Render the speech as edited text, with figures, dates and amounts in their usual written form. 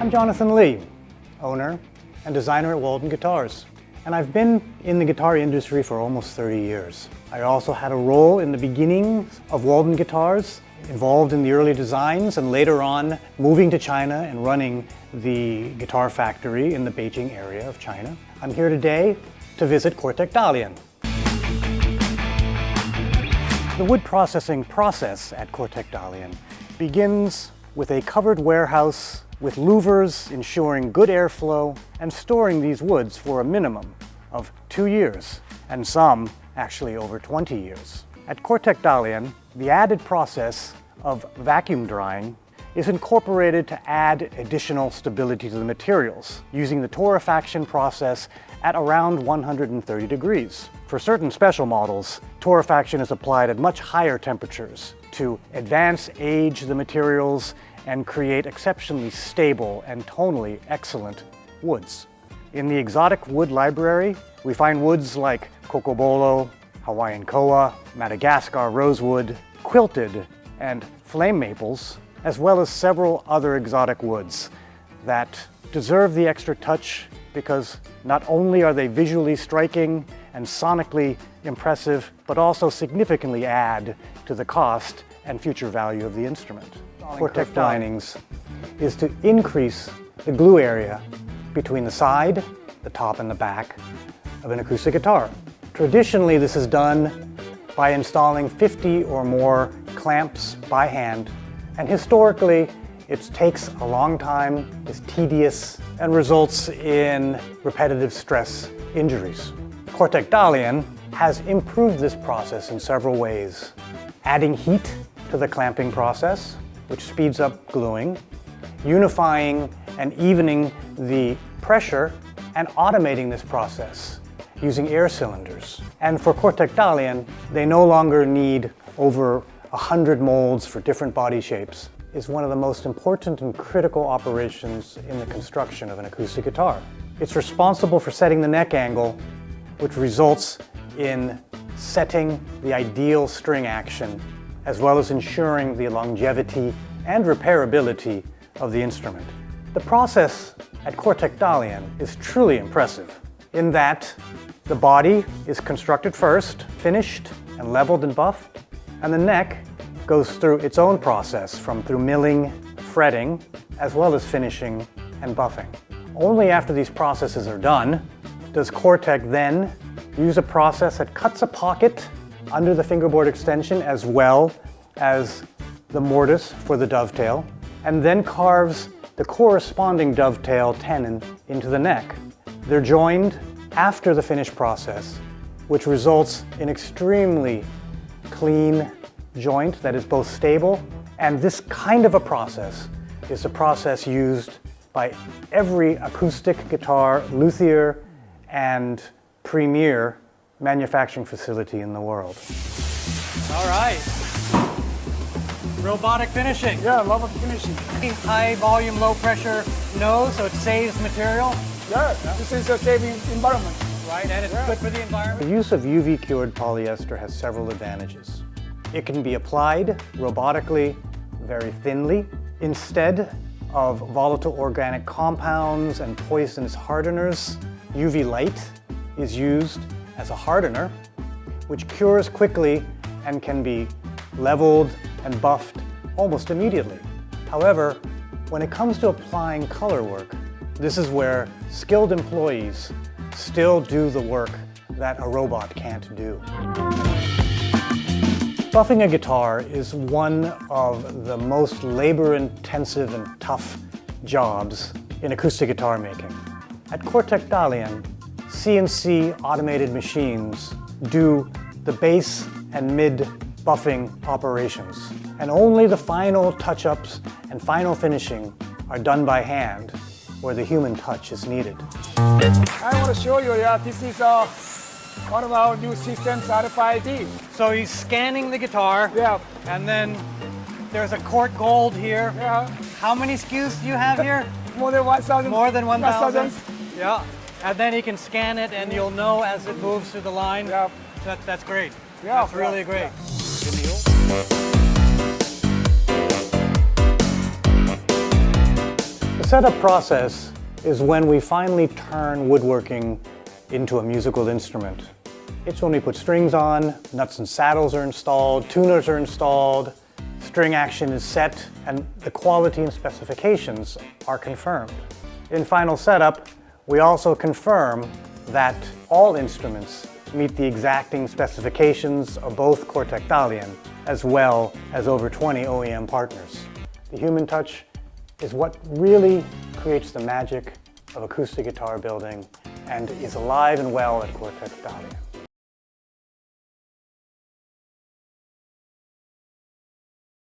I'm Jonathan Lee, owner and designer at Walden Guitars, and I've been in the guitar industry for almost 30 years. I also had a role in the beginning of Walden Guitars, involved in the early designs, and later on moving to China and running the guitar factory in the Beijing area of China. I'm here today to visit Cortec Dalian. The wood processing process at Cortec Dalian begins with a covered warehouse with louvers ensuring good airflow and storing these woods for a minimum of 2 years, and some actually over 20 years. At Cortec Dalian, the added process of vacuum drying is incorporated to add additional stability to the materials, using the torrefaction process at around 130 degrees. For certain special models, torrefaction is applied at much higher temperatures to advance age the materials and create exceptionally stable and tonally excellent woods. In the exotic wood library, we find woods like cocobolo, Hawaiian koa, Madagascar rosewood, quilted, and flame maples, as well as several other exotic woods that deserve the extra touch because not only are they visually striking and sonically impressive, but also significantly add to the cost and future value of the instrument. Cortec linings is to increase the glue area between the side, the top, and the back of an acoustic guitar. Traditionally, this is done by installing 50 or more clamps by hand, and historically, it takes a long time, is tedious, and results in repetitive stress injuries. Cortec Dalian has improved this process in several ways, adding heat to the clamping process, which speeds up gluing, unifying and evening the pressure, and automating this process using air cylinders. And for Cortec Dalian, they no longer need over 100 molds for different body shapes. Is one of the most important and critical operations in the construction of an acoustic guitar. It's responsible for setting the neck angle, which results in setting the ideal string action, as well as ensuring the longevity and repairability of the instrument. The process at Cortec Dalian is truly impressive in that the body is constructed first, finished and leveled and buffed, and the neck goes through its own process through milling, fretting, as well as finishing and buffing. Only after these processes are done does Cortec then use a process that cuts a pocket under the fingerboard extension as well as the mortise for the dovetail, and then carves the corresponding dovetail tenon into the neck. They're joined after the finish process, which results in extremely clean joint that is both stable, and this kind of a process is a process used by every acoustic guitar luthier and premier manufacturing facility in the world. All right. Robotic finishing. Yeah, robotic finishing. High volume, low pressure nose, so it saves material. Yeah, this is a saving environment. Right, and it's good for the environment. The use of UV cured polyester has several advantages. It can be applied robotically, very thinly, instead of volatile organic compounds and poisonous hardeners. UV light is used as a hardener, which cures quickly and can be leveled and buffed almost immediately. However, when it comes to applying color work, this is where skilled employees still do the work that a robot can't do. Buffing a guitar is one of the most labor-intensive and tough jobs in acoustic guitar making. At Cortec Dalian, CNC automated machines do the bass and mid buffing operations, and only the final touch-ups and final finishing are done by hand, where the human touch is needed. I want to show you, this is one of our new systems, RFID. So he's scanning the guitar, Yeah, and then there's a Cort Gold here. yeah, How many SKUs do you have here? more than 1,000. More than 1,000? 1,000. Yeah. And then he can scan it and you'll know as it moves through the line. Yeah. That's great. Yeah, That's really great. Yeah. The setup process is when we finally turn woodworking into a musical instrument. It's when we put strings on, nuts and saddles are installed, tuners are installed, string action is set, and the quality and specifications are confirmed. In final setup, we also confirm that all instruments meet the exacting specifications of both Cortec Dalian, as well as over 20 OEM partners. The human touch is what really creates the magic of acoustic guitar building and is alive and well at Cortec Dalian.